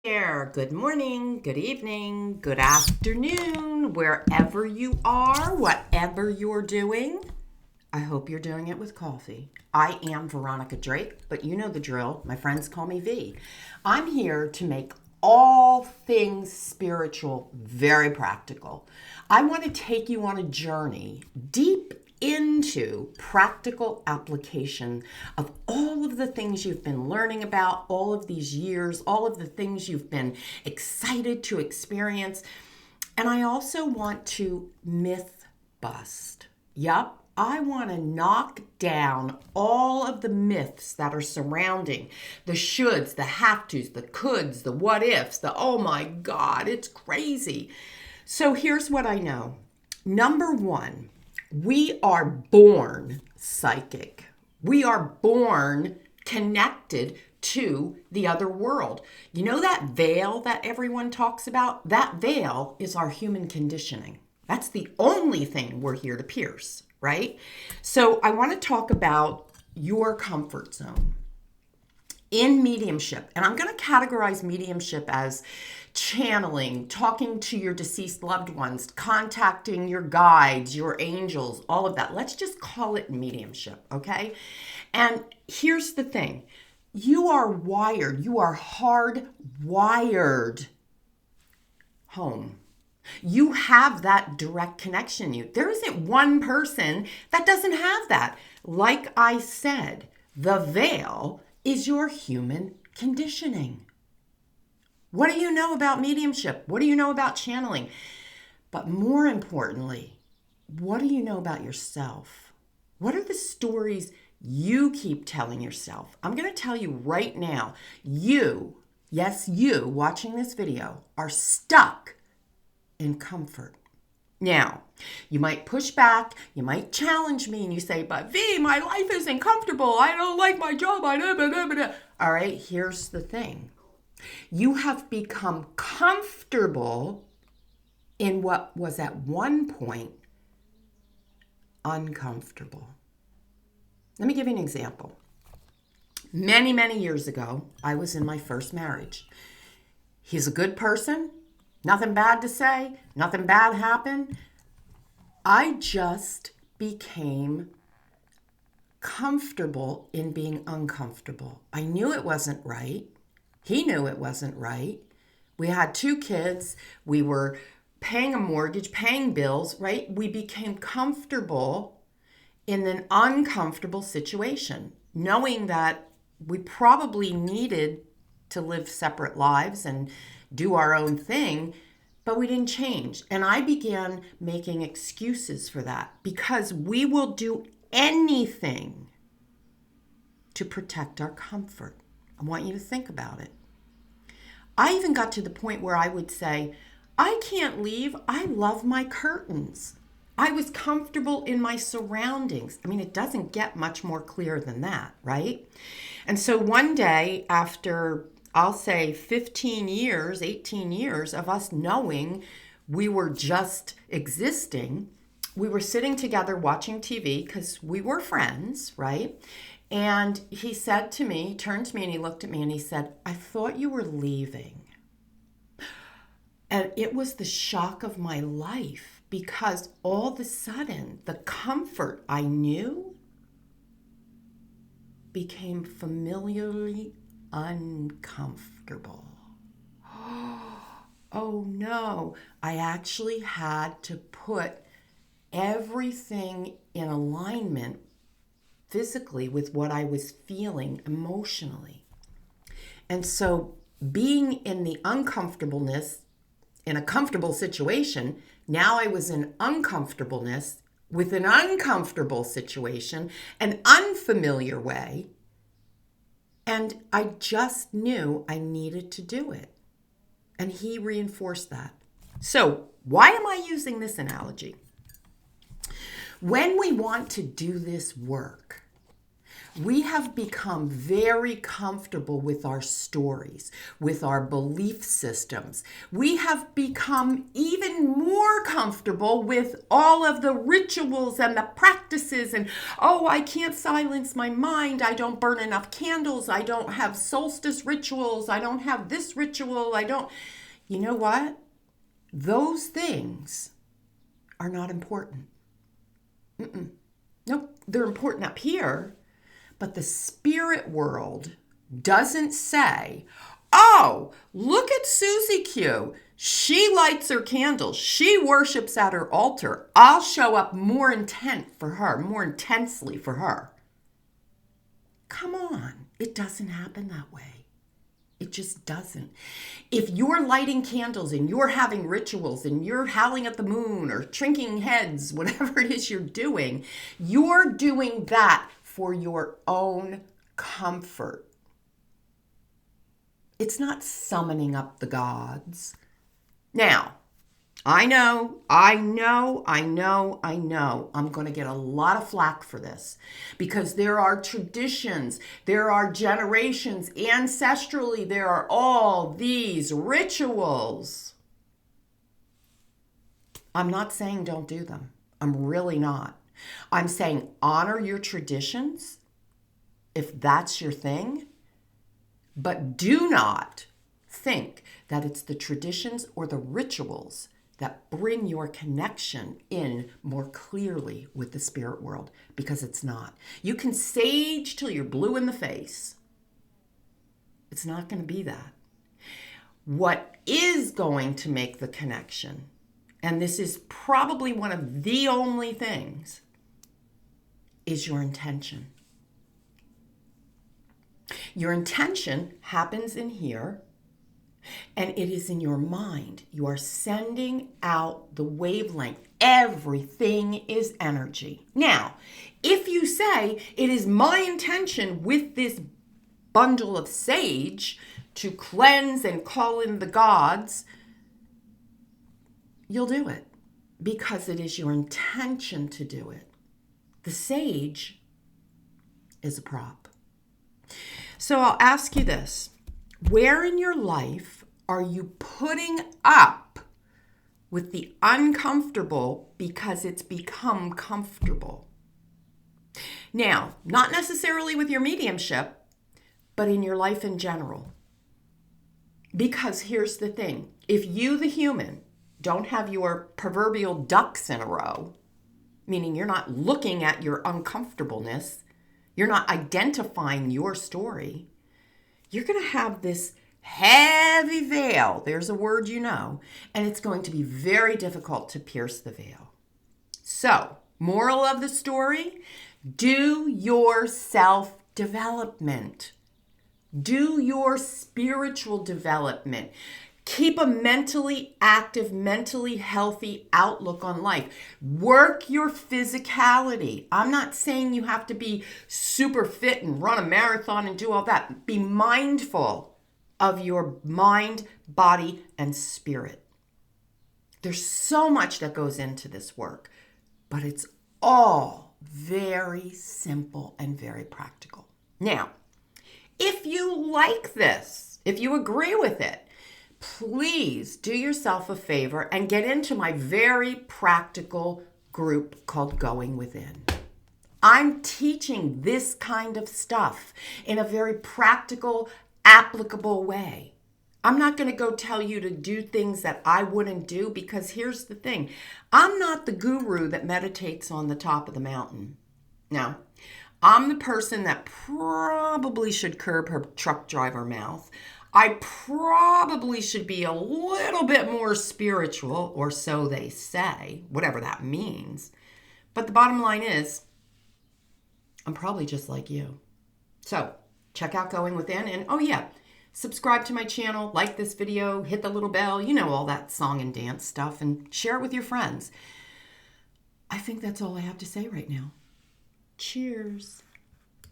there. Good morning, good evening, good afternoon, wherever you are, whatever you're doing. I hope you're doing it with coffee. I am Veronica Drake, but you know the drill. My friends call me V. I'm here to make all things spiritual very practical. I want to take you on a journey deep into practical application of all of the things you've been learning about all of these years, all of the things you've been excited to experience. And I also want to myth bust. Yup, I want to knock down all of the myths that are surrounding the shoulds, the have tos, the coulds, the what ifs, the oh my God, it's crazy. So here's what I know. Number one, we are born psychic. We are born connected to the other world. You know that veil that everyone talks about? That veil is our human conditioning. That's the only thing we're here to pierce, right? So I want to talk about your comfort zone in mediumship. And I'm going to categorize mediumship as channeling, talking to your deceased loved ones, contacting your guides, your angels, all of that. Let's just call it mediumship, okay? And here's the thing. You are wired, you are hardwired home. You have that direct connection. There isn't one person that doesn't have that. Like I said, the veil is your human conditioning. What do you know about mediumship? What do you know about channeling? But more importantly, what do you know about yourself? What are the stories you keep telling yourself? I'm going to tell you right now, you, yes, you watching this video are stuck in comfort. Now, you might push back, you might challenge me, and you say, but V, my life isn't comfortable. I don't like my job. All right, here's the thing. You have become comfortable in what was at one point uncomfortable. Let me give you an example. Many, many years ago, I was in my first marriage. He's a good person. Nothing bad to say. Nothing bad happened. I just became comfortable in being uncomfortable. I knew it wasn't right. He knew it wasn't right. We had 2 kids. We were paying a mortgage, paying bills, right? We became comfortable in an uncomfortable situation, knowing that we probably needed to live separate lives and do our own thing, but we didn't change. And I began making excuses for that because we will do anything to protect our comfort. I want you to think about it. I even got to the point where I would say, I can't leave. I love my curtains. I was comfortable in my surroundings. I mean, it doesn't get much more clear than that, right? And so one day after, I'll say 15 years, 18 years of us knowing we were just existing, we were sitting together watching TV because we were friends, right? And he said to me, he turned to me and he looked at me and he said, I thought you were leaving. And it was the shock of my life because all of a sudden the comfort I knew became familiarly uncomfortable. Oh no, I actually had to put everything in alignment physically with what I was feeling emotionally. And so being in the uncomfortableness in a comfortable situation, now I was in uncomfortableness with an uncomfortable situation, an unfamiliar way, and I just knew I needed to do it. And he reinforced that. So why am I using this analogy? When we want to do this work, We have become very comfortable with our stories, with our belief systems. We have become even more comfortable with all of the rituals and the practices and, oh, I can't silence my mind. I don't burn enough candles. I don't have solstice rituals. I don't have this ritual. You know what? Those things are not important. Nope, they're important up here. But the spirit world doesn't say, oh, look at Susie Q. She lights her candles. She worships at her altar. I'll show up more intensely for her. Come on. It doesn't happen that way. It just doesn't. If you're lighting candles and you're having rituals and you're howling at the moon or shrinking heads, whatever it is you're doing that for your own comfort. It's not summoning up the gods. Now, I know, I'm going to get a lot of flack for this because there are traditions, there are generations, ancestrally, there are all these rituals. I'm not saying don't do them. I'm really not. I'm saying honor your traditions if that's your thing, but do not think that it's the traditions or the rituals that bring your connection in more clearly with the spirit world, because it's not. You can sage till you're blue in the face. It's not going to be that. What is going to make the connection, and this is probably one of the only things, is your intention. Your intention happens in here, and it is in your mind. You are sending out the wavelength. Everything is energy. Now, if you say, it is my intention with this bundle of sage to cleanse and call in the gods, you'll do it because it is your intention to do it. The sage is a prop. So I'll ask you this. Where in your life are you putting up with the uncomfortable because it's become comfortable? Now, not necessarily with your mediumship, but in your life in general. Because here's the thing. If you, the human, don't have your proverbial ducks in a row, meaning you're not looking at your uncomfortableness, you're not identifying your story, you're going to have this heavy veil. There's a word you know, and it's going to be very difficult to pierce the veil. So, moral of the story, do your self-development. Do your spiritual development. Keep a mentally active, mentally healthy outlook on life. Work your physicality. I'm not saying you have to be super fit and run a marathon and do all that. Be mindful of your mind, body, and spirit. There's so much that goes into this work, but it's all very simple and very practical. Now, if you like this, if you agree with it, please do yourself a favor and get into my very practical group called Going Within. I'm teaching this kind of stuff in a very practical, applicable way. I'm not going to go tell you to do things that I wouldn't do, because here's the thing. I'm not the guru that meditates on the top of the mountain. No. I'm the person that probably should curb her truck driver mouth. I probably should be a little bit more spiritual, or so they say, whatever that means. But the bottom line is, I'm probably just like you. So check out Going Within, and oh yeah, subscribe to my channel, like this video, hit the little bell, you know, all that song and dance stuff, and share it with your friends. I think that's all I have to say right now. Cheers.